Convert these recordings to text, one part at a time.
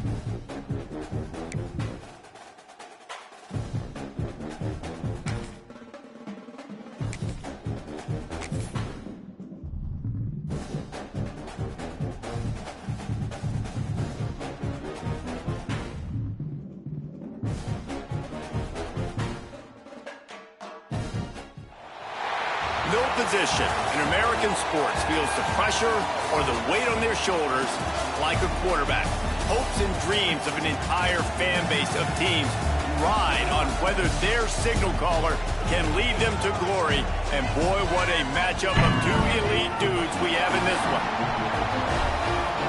No position in American sports feels the pressure or the weight on their shoulders like a quarterback. Hopes and dreams of an entire fan base of teams ride on whether their signal caller can lead them to glory. And boy, what a matchup of two elite dudes we have in this one.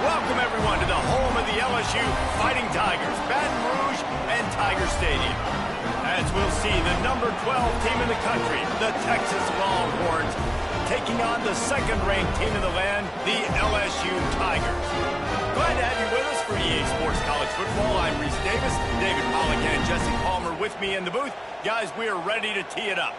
Welcome, everyone, to the home of the LSU Fighting Tigers, Baton Rouge and Tiger Stadium. As we'll see, the number 12 team in the country, the Texas Longhorns, taking on the second-ranked team in the land, the LSU Tigers. Glad to have you with us for EA Sports College Football. I'm Reese Davis, David Pollack and Jesse Palmer with me in the booth. Guys, we are ready to tee it up.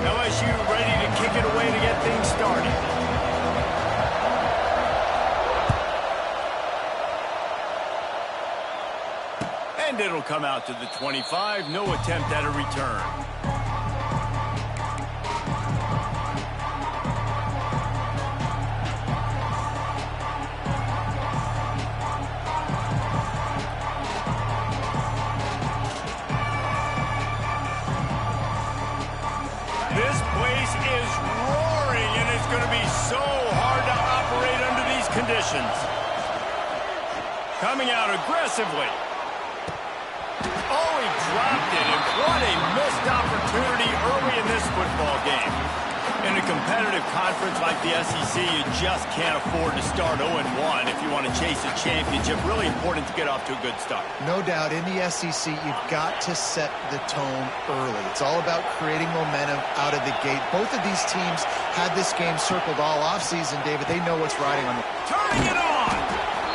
LSU ready to kick it away to get things started. And it'll come out to the 25. No attempt at a return. This place is roaring, and it's going to be so hard to operate under these conditions. Coming out aggressively. Oh, he dropped it, and what a missed opportunity early in this football game. In a competitive conference like the SEC, you just can't afford to start 0-1 if you want to chase a championship. Really important to get off to a good start. No doubt, in the SEC, you've got to set the tone early. It's all about creating momentum out of the gate. Both of these teams had this game circled all offseason, David. They know what's riding on them. Turning it on!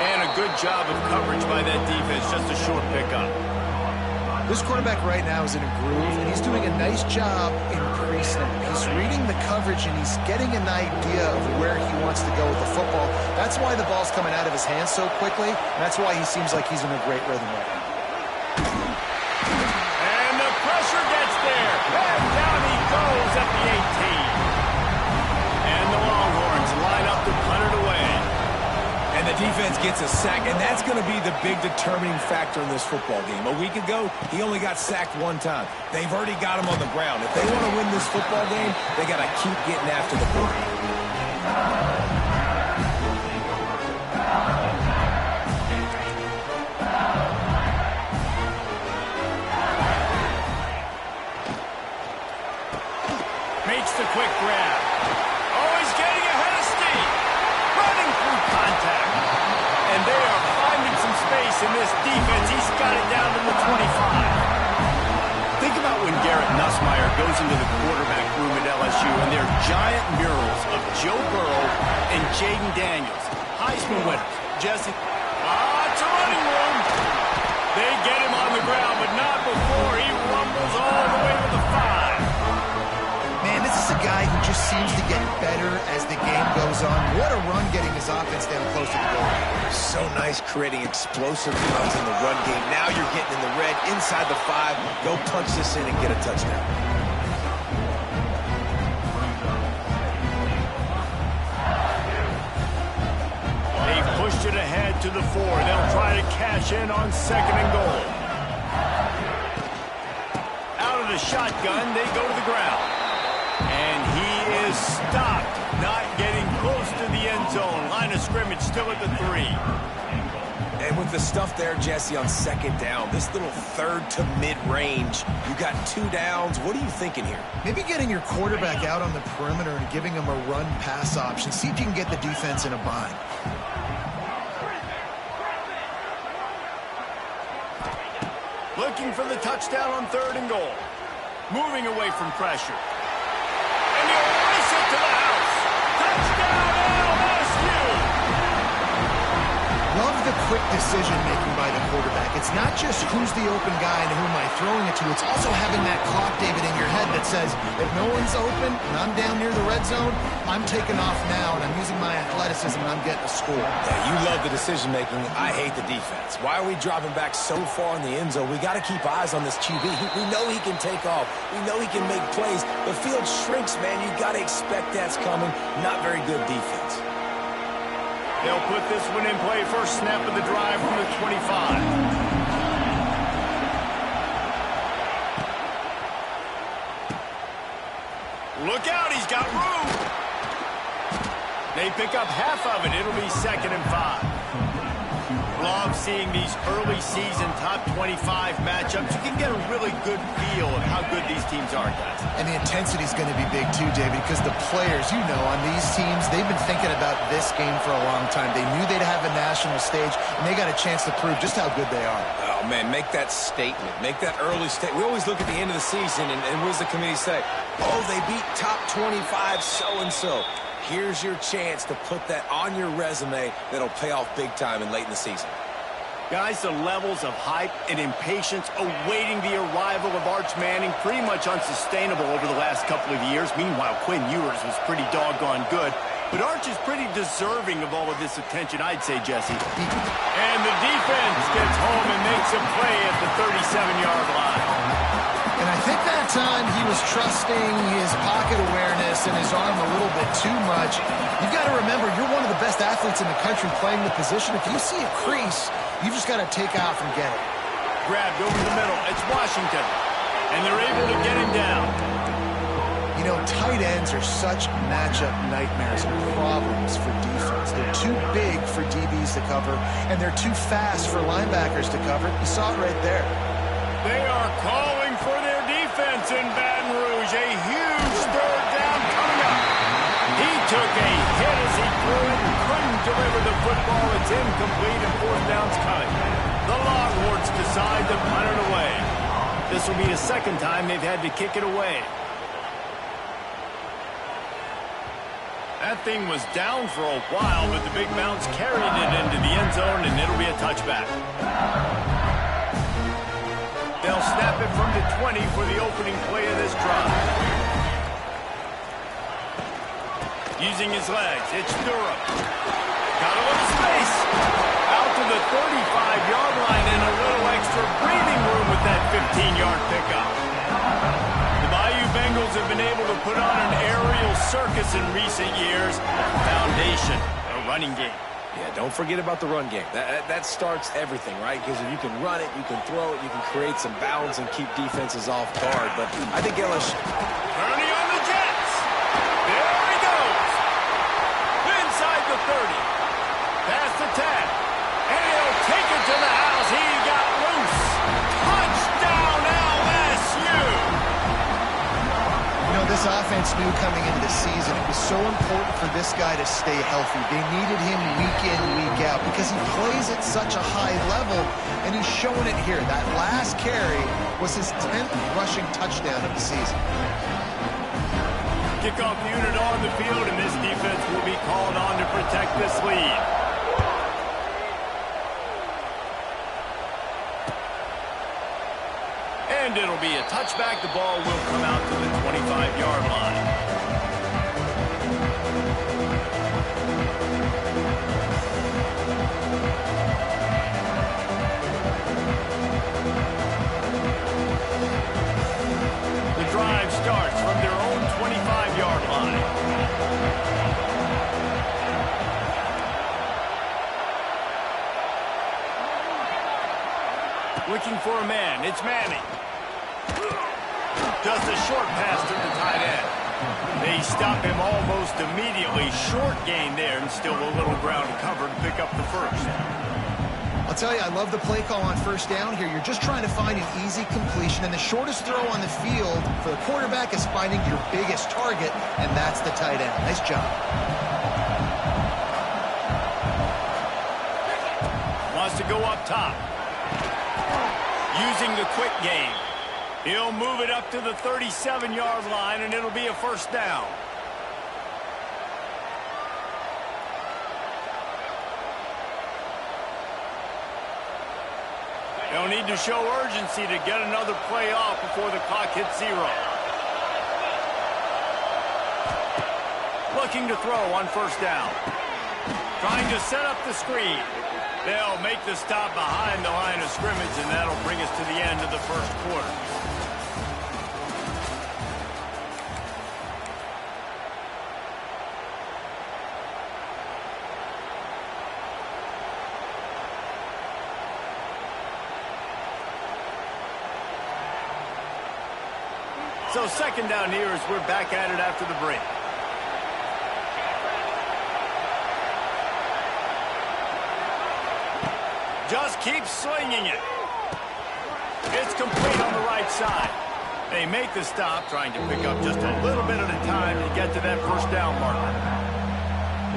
And a good job of coverage by that defense. Just a short pickup. This quarterback right now is in a groove, and he's doing a nice job in pre-snap. He's reading the coverage, and he's getting an idea of where he wants to go with the football. That's why the ball's coming out of his hands so quickly, and that's why he seems like he's in a great rhythm right now. And the pressure gets there. And down he goes at the 18. And the Longhorns line up to punt it away. And the defense gets a sack, and that's going to be the big determining factor in this football game. A week ago, he only got sacked one time. They've already got him on the ground. If they want to win this football game, they got to keep getting after the ball. Makes the quick grab. Oh, he's getting ahead of steam. Running through contact. And they are finding some space in this defense. He's got it down to the 25. Think about when Garrett Nussmeier goes into the quarterback room at LSU and there are giant murals of Joe Burrow and Jaden Daniels. Heisman winners. Jesse. It's a running room. They get him on the ground, but not before he rumbles all the way to the 5. Man, this is a guy who just seems to get better as the game goes on. What a run getting his offense down close to the goal. So nice creating explosive runs in the run game. Now you're getting in the red inside the 5. Go punch this in and get a touchdown. They've pushed it ahead to the 4. They'll try to cash in on 2nd and goal. Out of the shotgun, they go to the ground. And he is stopped, not getting close to the end zone. Line of scrimmage still at the 3. And with the stuff there, Jesse, on 2nd down, this little 3rd to mid-range, you got 2 downs. What are you thinking here? Maybe getting your quarterback out on the perimeter and giving him a run-pass option. See if you can get the defense in a bind. Looking for the touchdown on 3rd and goal. Moving away from pressure. And he'll race it to the house. Touchdown, LSU! Love the quick decision-making by the quarterback. It's not just who's the open guy and who am I throwing it to. It's also having that clock, David, in your head that that says, if no one's open and I'm down near the red zone, I'm taking off now, and I'm using my athleticism, and I'm getting a score. Yeah, you love the decision-making. I hate the defense. Why are we dropping back so far in the end zone? We got to keep eyes on this QB. We know he can take off. We know he can make plays. The field shrinks, man. You got to expect that's coming. Not very good defense. They'll put this one in play. First snap of the drive from the 25. Look out, he's got room. They pick up half of it. It'll be 2nd and 5. Love seeing these early season top 25 matchups. You can get a really good feel of how good these teams are, guys. And the intensity is going to be big too, David, because the players, you know, on these teams, they've been thinking about this game for a long time. They knew they'd have a national stage, and they got a chance to prove just how good they are. Oh, man, make that statement. Make that early statement. We always look at the end of the season, and what does the committee say? Oh, they beat top 25 so-and-so. Here's your chance to put that on your resume that'll pay off big time and late in the season. Guys, the levels of hype and impatience awaiting the arrival of Arch Manning pretty much unsustainable over the last couple of years. Meanwhile, Quinn Ewers was pretty doggone good. But Arch is pretty deserving of all of this attention, I'd say, Jesse. And the defense gets home and makes a play at the 37-yard line. And I think that time he was trusting his pocket awareness and his arm a little bit too much. You've got to remember, you're one of the best athletes in the country playing the position. If you see a crease, you've just got to take off and get it. Grabbed over the middle. It's Washington. And they're able to get him down. You know, tight ends are such matchup nightmares and problems for defense. They're too big for DBs to cover, and they're too fast for linebackers to cover. You saw it right there. They are calling for their defense in Baton Rouge. A huge third down coming up. He took a hit as he threw it and couldn't deliver the football. It's incomplete and 4th down's coming. The Longhorns decide to punt it away. This will be the 2nd time they've had to kick it away. That thing was down for a while, but the big bounce carried it into the end zone, and it'll be a touchback. They'll snap it from the 20 for the opening play of this drive. Using his legs, it's Durham. Got a little space. Out to the 35-yard line and a little extra breathing room with that 15-yard pickup. The Bayou Bengals have been able to put on an aerial circus in recent years. Foundation, a running game. Yeah, don't forget about the run game. That starts everything, right? Because if you can run it, you can throw it, you can create some bounds and keep defenses off guard. But I think LSU... Ernie on the Jets. There he goes. Inside the 30. Past the 10. And he'll take it to the house. He got loose. Touchdown LSU. You know, this offense knew coming into the season it was so important for this guy to stay healthy. They needed him week in, week out because he plays at such a high level, and he's showing it here. That last carry was his 10th rushing touchdown of the season. Kickoff unit on the field, and this defense will be called on to protect this lead. And it'll be a touchback. The ball will come out to the 25-yard line. The drive starts from their own 25-yard line. Looking for a man. It's Manning. Just a short pass to the tight end. They stop him almost immediately. Short gain there, and still a little ground to cover to pick up the first. I'll tell you, I love the play call on first down here. You're just trying to find an easy completion, and the shortest throw on the field for the quarterback is finding your biggest target, and that's the tight end. Nice job. Wants to go up top. Using the quick game. He'll move it up to the 37-yard line, and it'll be a first down. They'll need to show urgency to get another play off before the clock hits 0. looking to throw on first down. Trying to set up the screen. They'll make the stop behind the line of scrimmage, and that'll bring us to the end of the first quarter. So second down here as we're back at it after the break. Just keep slinging it. It's complete on the right side. They make the stop, trying to pick up just a little bit at a time to get to that first down marker.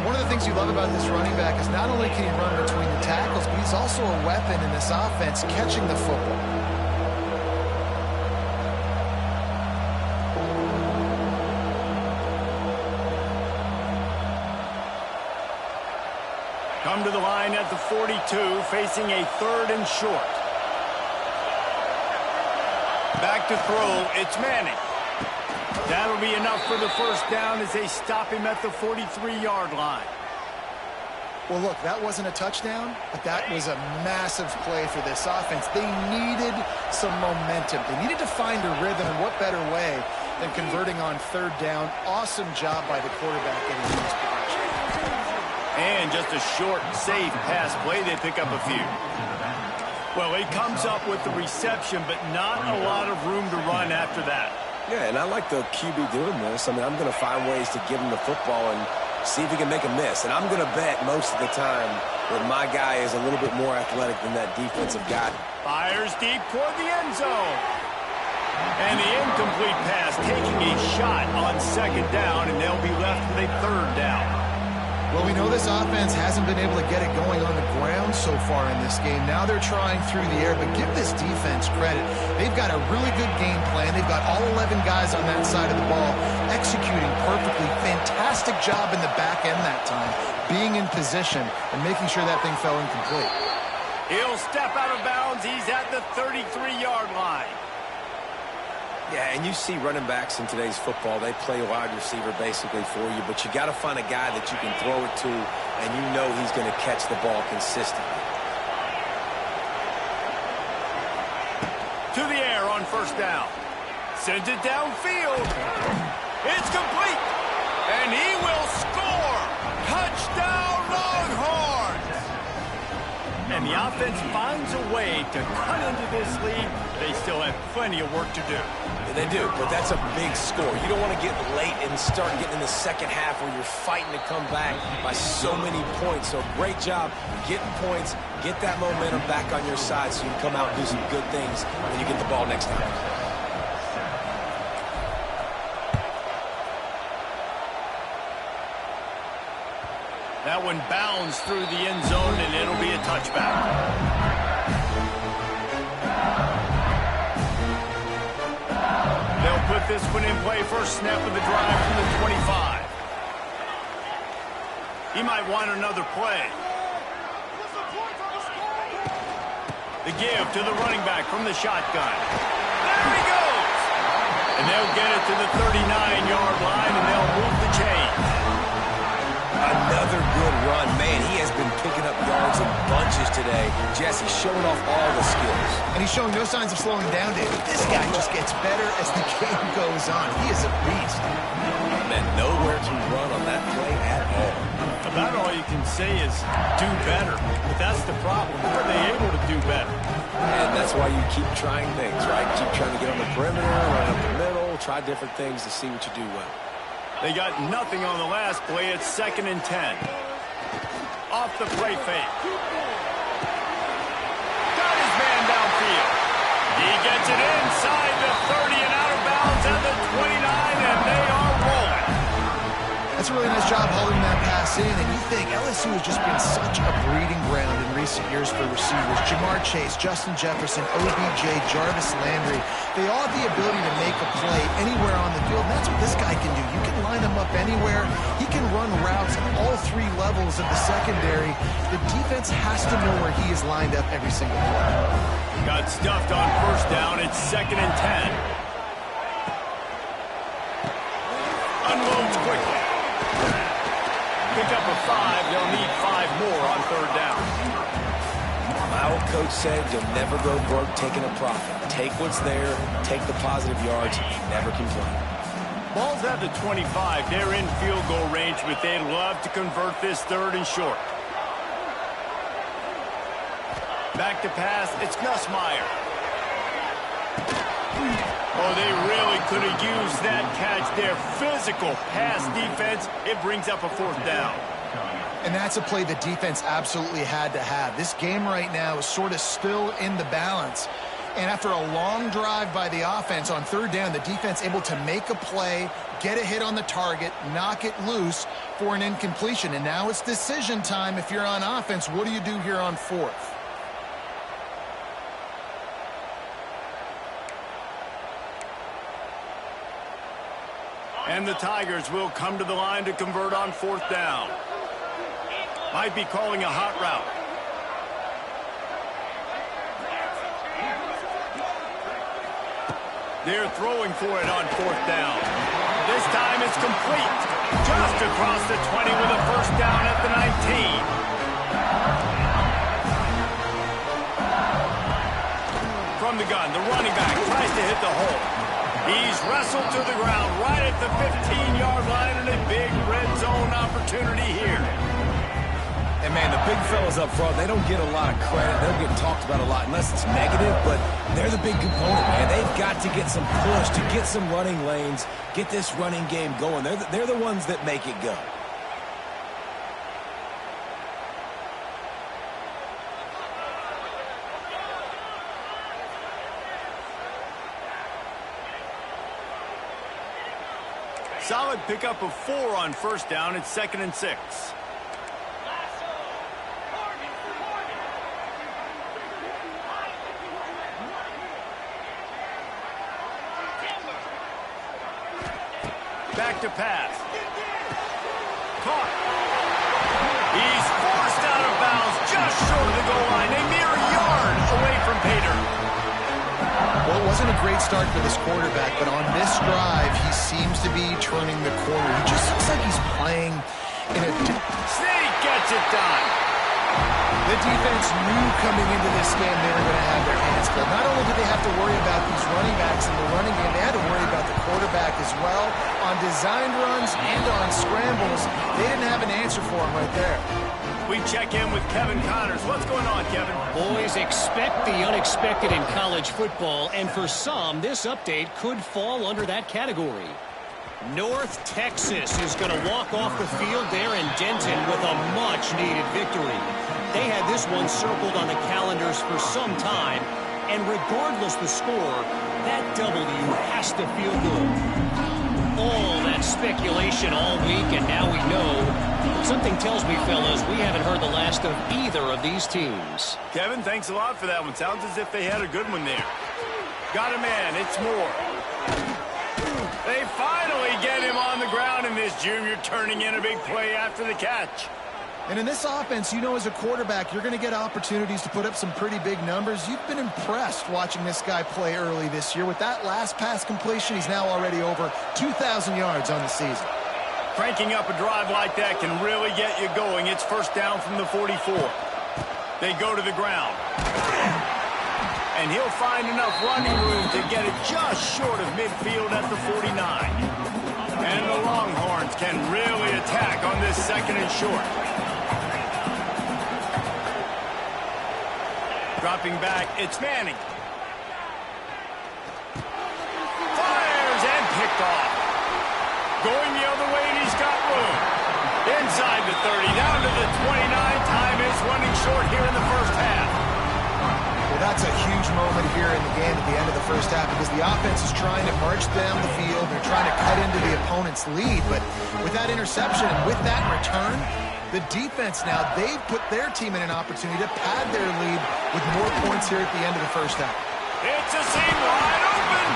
One of the things you love about this running back is not only can he run between the tackles, but he's also a weapon in this offense catching the football. Come to the line at the 42, facing a 3rd and short. Back to throw, it's Manning. That'll be enough for the first down as they stop him at the 43-yard line. Well, look, that wasn't a touchdown, but that was a massive play for this offense. They needed some momentum. They needed to find a rhythm, and what better way than converting on 3rd down. Awesome job by the quarterback getting these production. And just a short, safe pass play. They pick up a few. Well, he comes up with the reception, but not a lot of room to run after that. Yeah, and I like the QB doing this. I mean, I'm going to find ways to give him the football and see if he can make a miss. And I'm going to bet most of the time that my guy is a little bit more athletic than that defensive guy. Fires deep toward the end zone. And the incomplete pass taking a shot on second down, and they'll be left with a 3rd down. Well, we know this offense hasn't been able to get it going on the ground so far in this game. Now they're trying through the air, but give this defense credit. They've got a really good game plan. They've got all 11 guys on that side of the ball executing perfectly. Fantastic job in the back end that time, being in position and making sure that thing fell incomplete. He'll step out of bounds. He's at the 33-yard line. Yeah, and you see running backs in today's football, they play wide receiver basically for you, but you got to find a guy that you can throw it to, and you know he's going to catch the ball consistently. To the air on first down. Sends it downfield. It's complete. And he will score. Touchdown, Longhorns. And the offense finds a way to cut into this lead. They still have plenty of work to do. They do, but that's a big score. You don't want to get late and start getting in the second half where you're fighting to come back by so many points. So great job getting points, get that momentum back on your side so you can come out and do some good things when you get the ball next time. That one bounds through the end zone, and it'll be a touchback. They'll put this one in play first snap of the drive from the 25. He might want another play. The give to the running back from the shotgun. There he goes! And they'll get it to the 39-yard line, and they'll move the chains. Another good run. Man, he has been picking up yards in bunches today. Jesse showing off all the skills. And he's showing no signs of slowing down, David. This guy just gets better as the game goes on. He is a beast. Man, nowhere to run on that play at all. About all you can say is do better. But that's the problem. Are they able to do better? And that's why you keep trying things, right? Keep trying to get on the perimeter, run up the middle, try different things to see what you do well. They got nothing on the last play. It's 2nd and 10. Off the play fake. Got his man downfield. He gets it inside the 30 and out of bounds at the 29, and they are rolling. That's a really nice job holding that pass in, and you think LSU has just been such a breeding ground in recent years for receivers. Jamar Chase, Justin Jefferson, OBJ, Jarvis Landry, they all have the ability to make a play anywhere on the field, and that's what this guy can do. You can line him up anywhere. He can run routes at all 3 levels of the secondary. The defense has to know where he is lined up every single play. Got stuffed on first down. It's 2nd and 10. Unloads quickly. of 5. They'll need 5 more on third down. My old coach said you'll never go broke taking a profit. Take what's there, take the positive yards, never complain. Ball's at the 25. They're in field goal range, but they'd love to convert this third and short. Back to pass, it's Nussmeier. Oh, they really could have used that catch there. Physical pass defense. It brings up a fourth down. And that's a play the defense absolutely had to have. This game right now is sort of still in the balance. And after a long drive by the offense on third down, the defense able to make a play, get a hit on the target, knock it loose for an incompletion. And now it's decision time if you're on offense. What do you do here on fourth? And the Tigers will come to the line to convert on fourth down. Might be calling a hot route. They're throwing for it on fourth down. This time it's complete. Just across the 20 with a first down at the 19. From the gun, the running back tries to hit the hole. He's wrestled to the ground right at the 15-yard line, and a big red zone opportunity here. And, man, the big fellas up front, they don't get a lot of credit. They don't get talked about a lot unless it's negative, but they're the big component, man. They've got to get some push, to get some running lanes, get this running game going. They're the ones that make it go. Solid pickup of 4 on first down. It's 2nd and 6. Back to pass. Caught. He's forced out of bounds just short of the goal line. A mere yard away from Pater. Well, it wasn't a great start for this quarterback, but on this drive, he seems to be turning the corner. He just looks like he's playing in a... Snake gets it done. The defense knew coming into this game they were going to have their hands full. Not only did they have to worry about these running backs in the running game, they had to worry about the quarterback as well. On designed runs and on scrambles, they didn't have an answer for him right there. We check in with Kevin Connors. What's going on, Kevin? Boys, expect the unexpected in college football, and for some, this update could fall under that category. North Texas is going to walk off the field there in Denton with a much-needed victory. They had this one circled on the calendars for some time, and regardless the score, that W has to feel good. All that speculation all week, and now we know. Something tells me, fellas, we haven't heard the last of either of these teams. Kevin, thanks a lot for that one. Sounds as if they had a good one there. Got a man. It's Moore. They finally get him on the ground, and this junior turning in a big play after the catch. And in this offense, you know, as a quarterback, you're going to get opportunities to put up some pretty big numbers. You've been impressed watching this guy play early this year. With that last pass completion, he's now already over 2,000 yards on the season. Cranking up a drive like that can really get you going. It's first down from the 44. They go to the ground. And he'll find enough running room to get it just short of midfield at the 49. And the Longhorns can really attack on this 2nd and short. Dropping back, it's Manning. Fires and picked off. Going the other way, and he's got room. Inside the 30, down to the 29. Time is running short here in the first half. Well, that's a huge moment here in the game at the end of the first half because the offense is trying to march down the field. They're trying to cut into the opponent's lead. But with that interception and with that return, the defense now, they've put their team in an opportunity to pad their lead with more points here at the end of the first half. It's a seam wide open.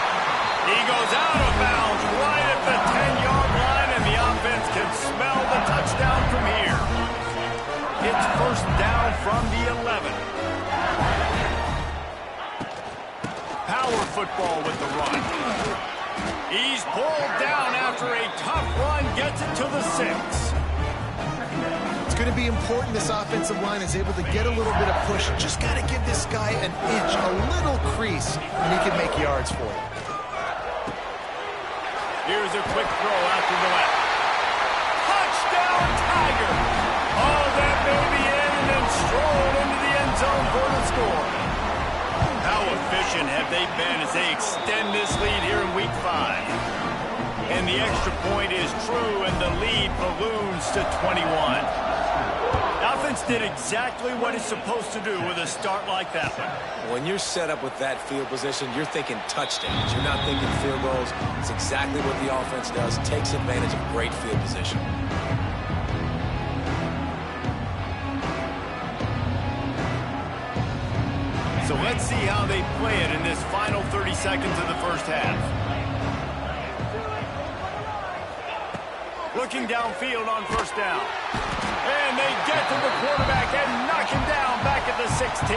He goes out of bounds right at the 10-yard line, and the offense can smell the touchdown from here. It's first down from the 11. Power football with the run. He's pulled down after a tough run, gets it to the 6. going to be important this offensive line is able to get a little bit of push. Just got to give this guy an inch, a little crease, and he can make yards for you. Here's a quick throw out to the left. Touchdown, Tiger! Oh, that may be in and then strolled into the end zone for the score. How efficient have they been as they extend this lead here in Week 5? And the extra point is true, and the lead balloons to 21. The offense did exactly what it's supposed to do with a start like that one. When you're set up with that field position, you're thinking touchdowns. You're not thinking field goals. It's exactly what the offense does. Takes advantage of great field position. So let's see how they play it in this final 30 seconds of the first half. Looking downfield on first down. And they get to the quarterback and knock him down back at the 16.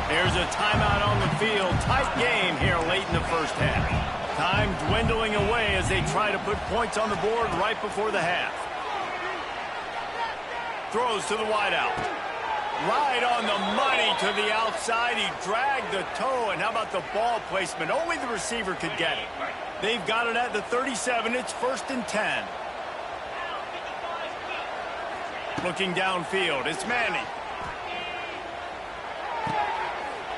There's a timeout on the field. Tight game here late in the first half. Time dwindling away as they try to put points on the board right before the half. Throws to the wideout. Right on the money to the outside. He dragged the toe, and how about the ball placement? Only the receiver could get it. They've got it at the 37. It's 1st and 10. Looking downfield, it's Manning.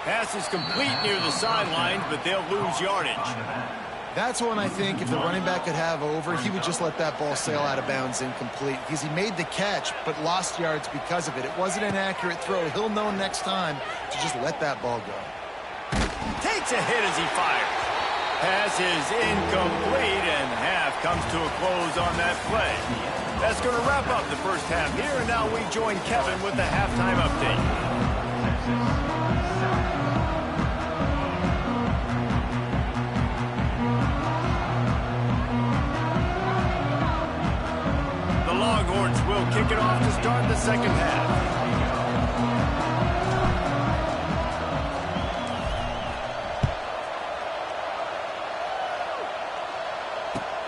Pass is complete near the sidelines, but they'll lose yardage. That's one I think if the running back could have over, he would just let that ball sail out of bounds incomplete because he made the catch but lost yards because of it. It wasn't an accurate throw. He'll know next time to just let that ball go. Takes a hit as he fires. Pass is incomplete, and half comes to a close on that play. That's going to wrap up the first half here, and now we join Kevin with the halftime update. The Longhorns will kick it off to start the second half.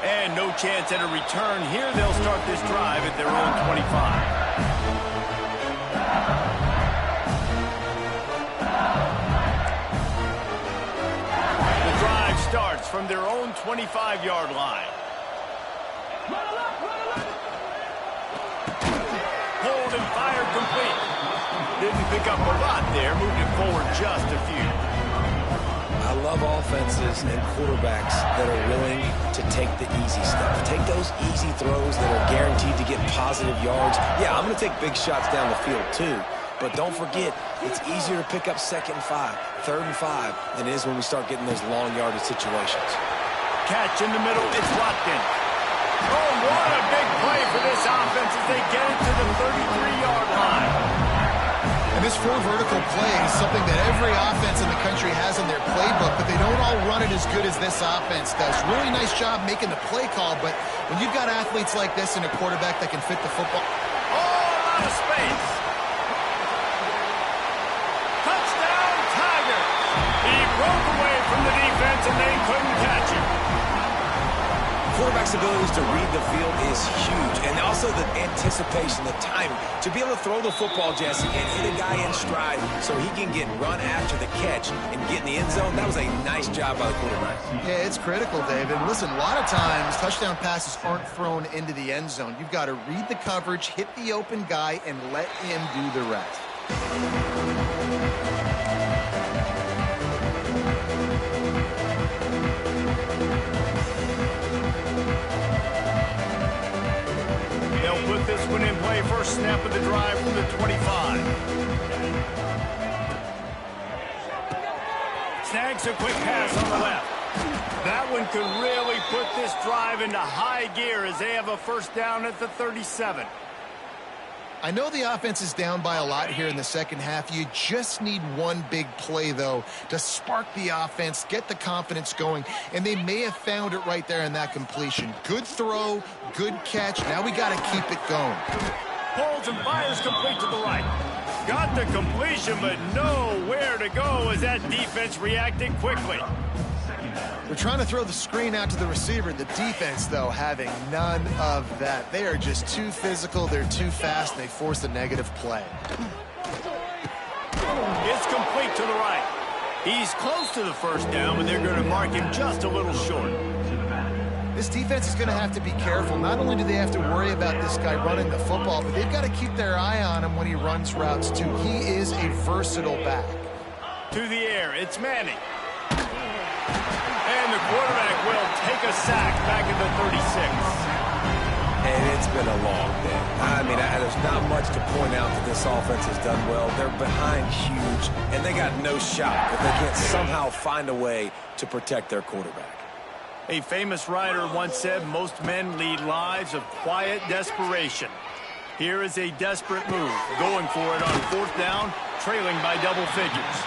And no chance at a return here. They'll start this drive at their own 25. The drive starts from their own 25-yard line. Hold and fire complete. Didn't pick up a lot there. Moved it forward just a few. I love offenses and quarterbacks that are willing to take the easy stuff. Take those easy throws that are guaranteed to get positive yards. Yeah, I'm going to take big shots down the field too. But don't forget, it's easier to pick up 2nd and 5, 3rd and 5 than it is when we start getting those long yardage situations. Catch in the middle. It's Watkins. Oh, what a big play for this offense as they get it to the 33-yard line. And this full vertical play is something that every offense in the country has in their playbook, but they don't all run it as good as this offense does. Really nice job making the play call, but when you've got athletes like this and a quarterback that can fit the football. All out of space. Touchdown, Tiger. He broke away from the defense and they couldn't catch him. Quarterback's abilities to read the field is huge, and also the anticipation, the timing. To be able to throw the football, Jesse, and hit a guy in stride so he can get run after the catch and get in the end zone, that was a nice job by the quarterback. Yeah, it's critical, David. Listen, a lot of times touchdown passes aren't thrown into the end zone. You've got to read the coverage, hit the open guy, and let him do the rest. Put this one in play. First snap of the drive from the 25. Snags a quick pass on the left. That one could really put this drive into high gear as they have a first down at the 37. I know the offense is down by a lot here in the second half. You just need one big play, though, to spark the offense, get the confidence going, and they may have found it right there in that completion. Good throw, good catch. Now we got to keep it going. Pulls and fires complete to the right. Got the completion, but nowhere to go as that defense reacted quickly. They're trying to throw the screen out to the receiver. The defense, though, having none of that. They are just too physical. They're too fast, and they force a negative play. It's complete to the right. He's close to the first down, but they're going to mark him just a little short. This defense is going to have to be careful. Not only do they have to worry about this guy running the football, but they've got to keep their eye on him when he runs routes, too. He is a versatile back. To the air, it's Manning. And the quarterback will take a sack back at the 36. And it's been a long day. I mean, there's not much to point out that this offense has done well. They're behind huge, and they got no shot if they can't somehow find a way to protect their quarterback. A famous writer once said, most men lead lives of quiet desperation. Here is a desperate move, going for it on fourth down, trailing by double figures.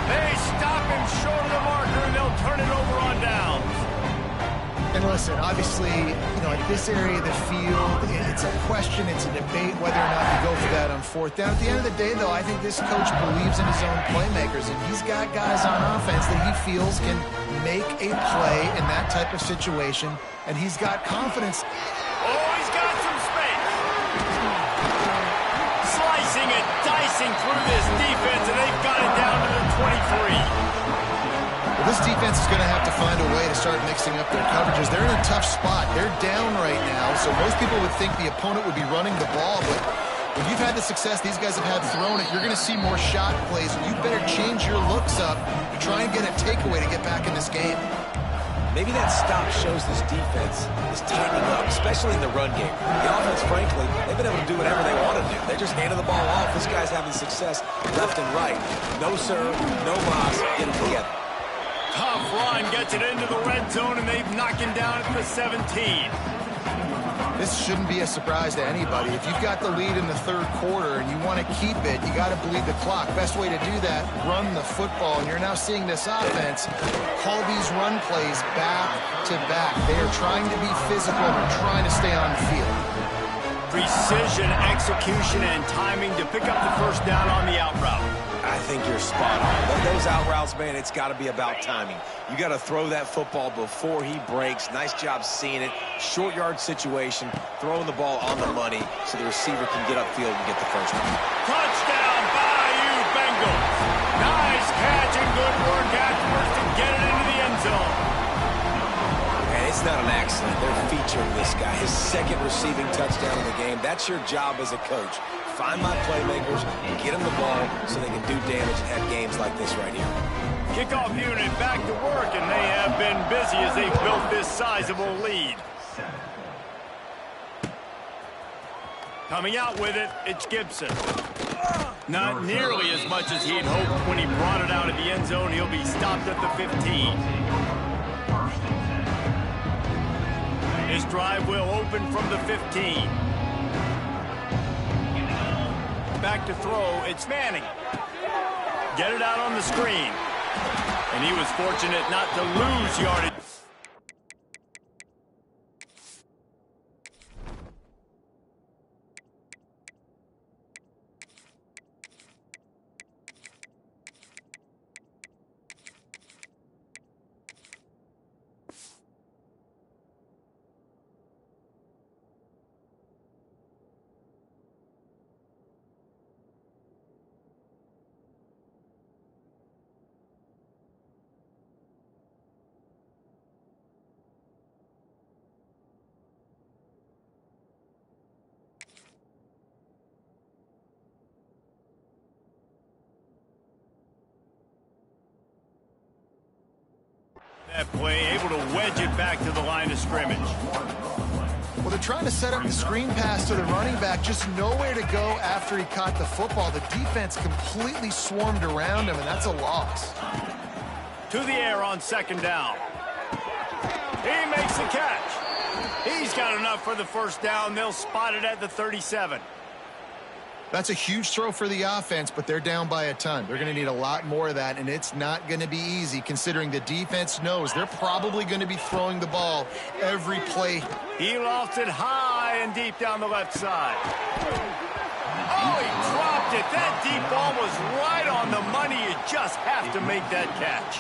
They stop him short of the marker, and they'll turn it over on downs. And listen, obviously, at this area of the field, it's a question, it's a debate whether or not you go for that on fourth down. At the end of the day, though, I think this coach believes in his own playmakers, and he's got guys on offense that he feels can make a play in that type of situation, and he's got confidence. Oh, he's got some space. Slicing and dicing through this defense, and they've got it down to the 23. This defense is going to have to find a way to start mixing up their coverages. They're in a tough spot. They're down right now, so most people would think the opponent would be running the ball, but when you've had the success these guys have had throwing it, you're going to see more shot plays. You better change your looks up to try and get a takeaway to get back in this game. Maybe that stop shows this defense is tightening up, especially in the run game. The offense, frankly, they've been able to do whatever they want to do. They're just handing the ball off. This guy's having success left and right. No serve, no box, get it together. Tough run gets it into the red zone, and they've knocked him down at the 17. This shouldn't be a surprise to anybody. If you've got the lead in the third quarter and you want to keep it, you got to bleed the clock. Best way to do that, run the football. And you're now seeing this offense call these run plays back to back. They are trying to be physical and trying to stay on the field. Precision, execution, and timing to pick up the first down on the out route. I think you're spot on. Those out routes, man, it's got to be about timing. You got to throw that football before he breaks. Nice job seeing it. Short yard situation, throwing the ball on the money so the receiver can get upfield and get the first one. Touchdown, Bayou Bengals. Nice catch and good work afterwards to get it into the end zone. And it's not an accident. They're featuring this guy. His second receiving touchdown in the game. That's your job as a coach. Find my playmakers, get them the ball so they can do damage and have games like this right here. Kickoff unit back to work, and they have been busy as they've built this sizable lead. Coming out with it, it's Gibson. Not nearly as much as he'd hoped when he brought it out of the end zone. He'll be stopped at the 15. His drive will open from the 15. Back to throw, it's Manning. Get it out on the screen. And he was fortunate not to lose yardage. That play, able to wedge it back to the line of scrimmage. Well, they're trying to set up the screen pass to the running back, just nowhere to go after he caught the football. The defense completely swarmed around him, and that's a loss. To the air on second down. He makes the catch. He's got enough for the first down. They'll spot it at the 37. That's a huge throw for the offense, but they're down by a ton. They're going to need a lot more of that, and it's not going to be easy considering the defense knows they're probably going to be throwing the ball every play. He lofted high and deep down the left side. Oh, he dropped dropped it. That deep ball was right on the money. You just have to make that catch.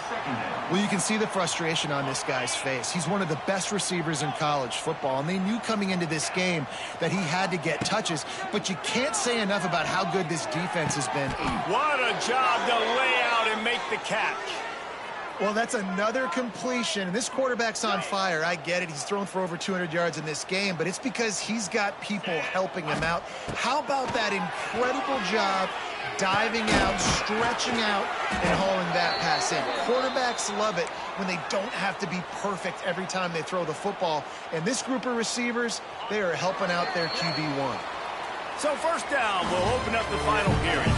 Well, you can see the frustration on this guy's face. He's one of the best receivers in college football, and they knew coming into this game that he had to get touches, but you can't say enough about how good this defense has been. What a job to lay out and make the catch. Well, that's another completion. This quarterback's on fire. I get it. He's thrown for over 200 yards in this game, but it's because he's got people helping him out. How about that incredible job diving out, stretching out, and hauling that pass in? Quarterbacks love it when they don't have to be perfect every time they throw the football. And this group of receivers, they are helping out their QB1. So first down, we'll open up the final period.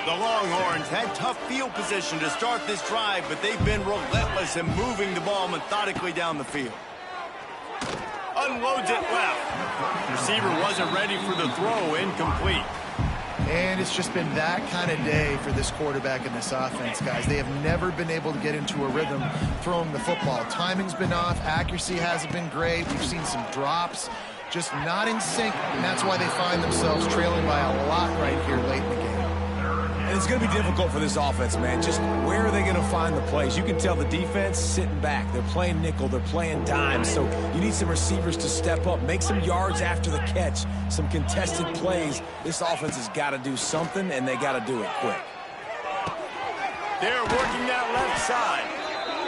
The Longhorns had tough field position to start this drive, but they've been relentless in moving the ball methodically down the field. Unloads it left. Receiver wasn't ready for the throw, incomplete. And it's just been that kind of day for this quarterback and this offense, guys. They have never been able to get into a rhythm throwing the football. Timing's been off. Accuracy hasn't been great. We've seen some drops, just not in sync, and that's why they find themselves trailing by a lot right here late in the game. And it's going to be difficult for this offense, man. Just where are they going to find the plays? You can tell the defense sitting back. They're playing nickel. They're playing dime. So you need some receivers to step up, make some yards after the catch, some contested plays. This offense has got to do something, and they got to do it quick. They're working that left side.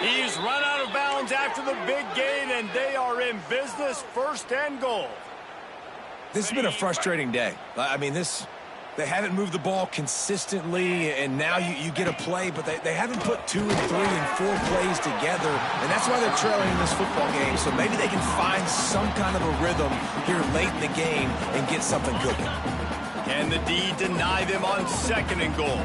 He's run out of bounds after the big gain, and they are in business, first and goal. This has been a frustrating day. I mean, they haven't moved the ball consistently, and now you get a play, but they haven't put 2 and 3 and 4 plays together, and that's why they're trailing in this football game. So maybe they can find some kind of a rhythm here late in the game and get something cooking. Can the D deny them on second and goal?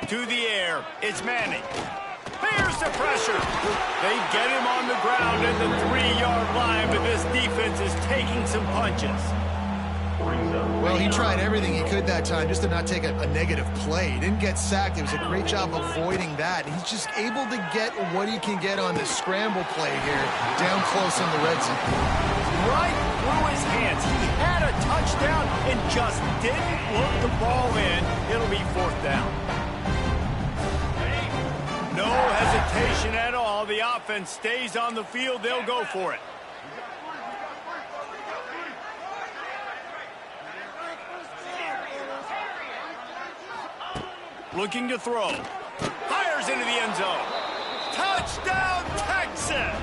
To the air, it's Manning. Here's the pressure. They get him on the ground at the 3-yard line, but this defense is taking some punches. Well, he tried everything he could that time just to not take a negative play. He didn't get sacked. It was a great job avoiding that. He's just able to get what he can get on this scramble play here down close in the red zone. Right through his hands. He had a touchdown and just didn't look the ball in. It'll be fourth down. No hesitation at all. The offense stays on the field. They'll go for it. Looking to throw. Fires into the end zone. Touchdown, Texas!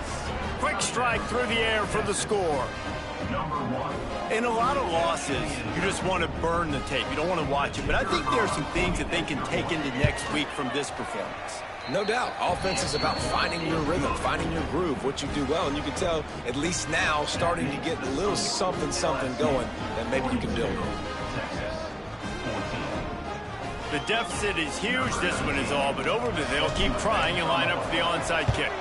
Quick strike through the air for the score. In a lot of losses, you just want to burn the tape. You don't want to watch it. But I think there are some things that they can take into next week from this performance. No doubt. Offense is about finding your rhythm, finding your groove, what you do well. And you can tell, at least now, starting to get a little something going that maybe you can build on. The deficit is huge. This one is all but over, but they'll keep trying and line up for the onside kick.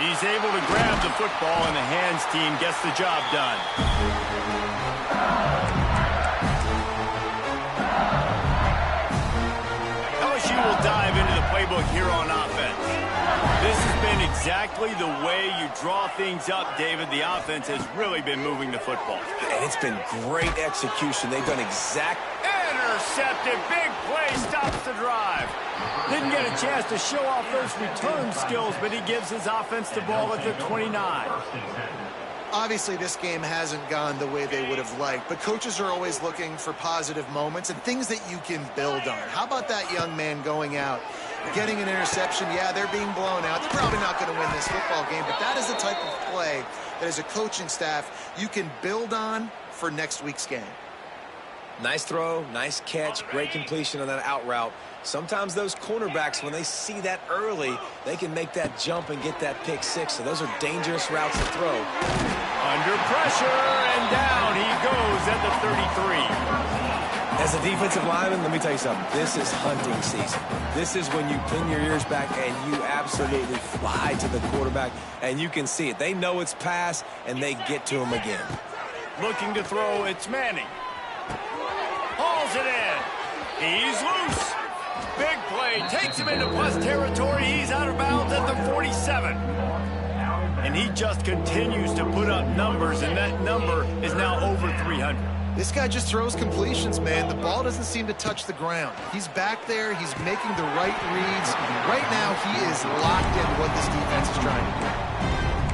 He's able to grab the football, and the hands team gets the job done. LSU will dive into the playbook here on offense. This has been exactly the way you draw things up, David. The offense has really been moving the football. And it's been great execution. They've done Intercepted. Big play stops the drive. Didn't get a chance to show off those return skills, but he gives his offense the ball at the 29. Obviously, this game hasn't gone the way they would have liked, but coaches are always looking for positive moments and things that you can build on. How about that young man going out, getting an interception? Yeah, they're being blown out. They're probably not going to win this football game, but that is the type of play that as a coaching staff you can build on for next week's game. Nice throw, nice catch, great completion on that out route. Sometimes those cornerbacks, when they see that early, they can make that jump and get that pick six. So those are dangerous routes to throw. Under pressure, and down he goes at the 33. As a defensive lineman, let me tell you something. This is hunting season. This is when you pin your ears back and you absolutely fly to the quarterback, and you can see it. They know it's pass, and they get to him again. Looking to throw, it's Manning. Hauls it in. He's loose. Big play. Takes him into plus territory. He's out of bounds at the 47. And he just continues to put up numbers, and that number is now over 300. This guy just throws completions, man. The ball doesn't seem to touch the ground. He's back there. He's making the right reads. Right now, he is locked in what this defense is trying to do.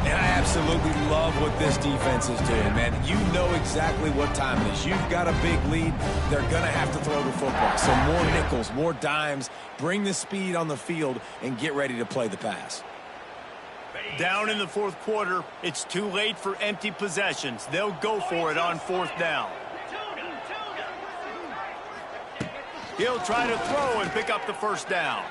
And I absolutely love what this defense is doing, man. You know exactly what time it is. You've got a big lead. They're going to have to throw the football. So more nickels, more dimes. Bring the speed on the field and get ready to play the pass. Down in the fourth quarter, it's too late for empty possessions. They'll go for it on fourth down. He'll try to throw and pick up the first down.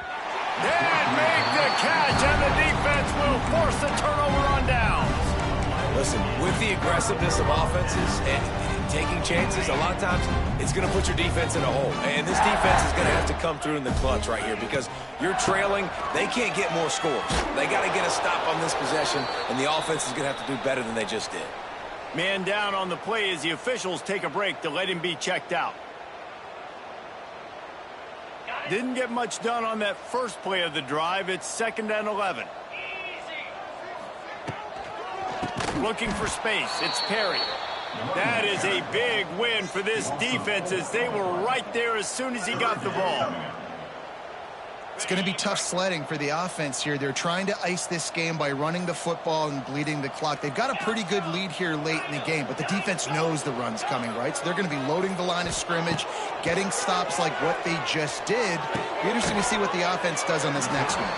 And make the catch, and the defense will force the turnover on downs. Listen, with the aggressiveness of offenses and taking chances, a lot of times it's going to put your defense in a hole. And this defense is going to have to come through in the clutch right here because you're trailing. They can't get more scores. They got to get a stop on this possession, and the offense is going to have to do better than they just did. Man down on the play as the officials take a break to let him be checked out. Didn't get much done on that first play of the drive. It's 2nd and 11. Looking for space. It's Perry. That is a big win for this defense as they were right there as soon as he got the ball. It's going to be tough sledding for the offense here. They're trying to ice this game by running the football and bleeding the clock. They've got a pretty good lead here late in the game, but the defense knows the run's coming, right? So they're going to be loading the line of scrimmage, getting stops like what they just did. Be interesting to see what the offense does on this next one.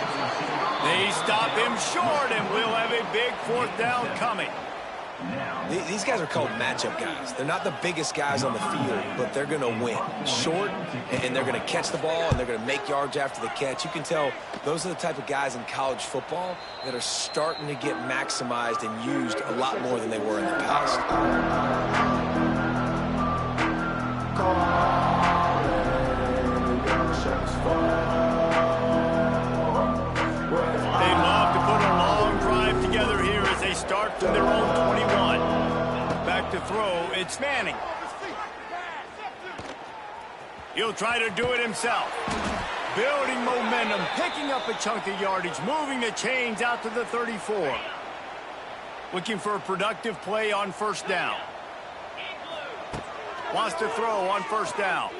They stop him short, and we'll have a big fourth down coming. These guys are called matchup guys. They're not the biggest guys on the field, but they're going to win. Short, and they're going to catch the ball, and they're going to make yards after the catch. You can tell those are the type of guys in college football that are starting to get maximized and used a lot more than they were in the past. They love to put a long drive together here as they start from their own 21. Back to throw, it's Manning. He'll try to do it himself. Building momentum, picking up a chunk of yardage, moving the chains out to the 34. Looking for a productive play on first down. Wants to throw on first down.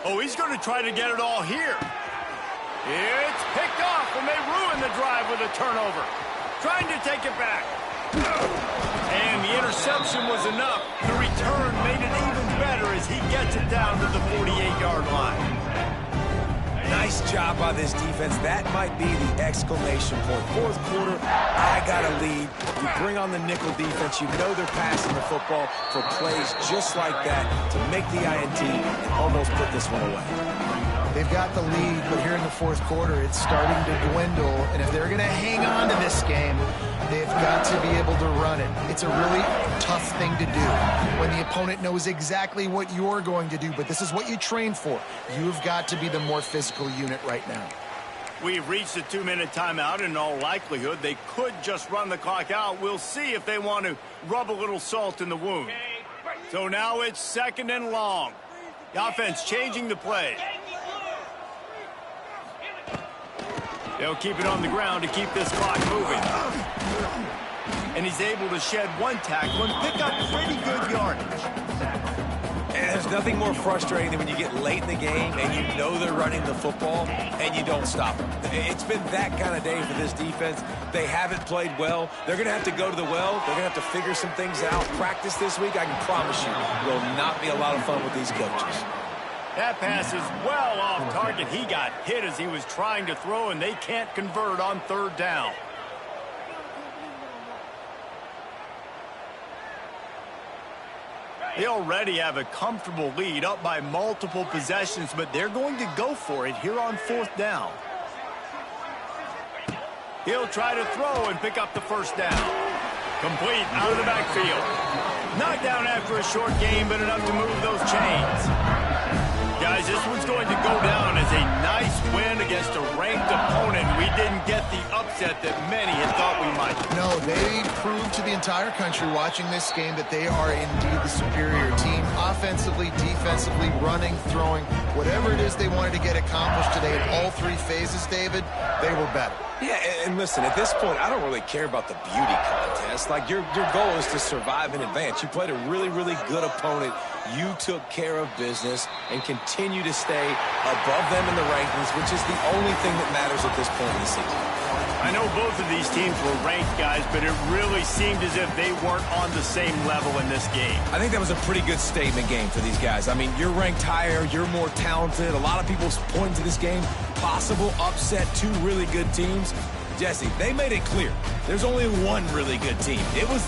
Oh, he's going to try to get it all here. It's picked off, and they ruin the drive with a turnover. Trying to take it back. And the interception was enough. The return made it even better as he gets it down to the 48-yard line. Nice job by this defense. That might be the exclamation point. Fourth quarter, I got a lead. You bring on the nickel defense. You know they're passing the football for plays just like that to make the INT and almost put this one away. They've got the lead, but here in the fourth quarter, it's starting to dwindle. And if they're going to hang on to this game, they've got to be able to run it. It's a really tough thing to do when the opponent knows exactly what you're going to do, but this is what you train for. You've got to be the more physical unit right now. We've reached a 2-minute timeout. In all likelihood, they could just run the clock out. We'll see if they want to rub a little salt in the wound. So now it's 2nd and long. The offense changing the play. They'll keep it on the ground to keep this clock moving. And he's able to shed one tackle and pick up pretty good yardage. And there's nothing more frustrating than when you get late in the game and you know they're running the football and you don't stop them. It's been that kind of day for this defense. They haven't played well. They're going to have to go to the well. They're going to have to figure some things out. Practice this week, I can promise you, will not be a lot of fun with these coaches. That pass is well off target. He got hit as he was trying to throw, and they can't convert on third down. They already have a comfortable lead, up by multiple possessions, but they're going to go for it here on fourth down. He'll try to throw and pick up the first down. Complete out of the backfield. Knocked down after a short game, but enough to move those chains. Guys, this one's going to go down as a nice win against a ranked opponent. We didn't get the upset that many had thought we might. No, they proved to the entire country watching this game that they are indeed the superior team. Offensively, defensively, running, throwing, whatever it is they wanted to get accomplished today in all three phases, David, they were better. Yeah, and listen, at this point, I don't really care about the beauty contest. Like, your goal is to survive and advance. You played a really, really good opponent. You took care of business and continue to stay above them in the rankings, which is the only thing that matters at this point in the season. I know both of these teams were ranked, guys, but it really seemed as if they weren't on the same level in this game. I think that was a pretty good statement game for these guys. I mean, you're ranked higher, you're more talented. A lot of people point to this game, possible upset, two really good teams. Jesse, they made it clear there's only one really good team. It was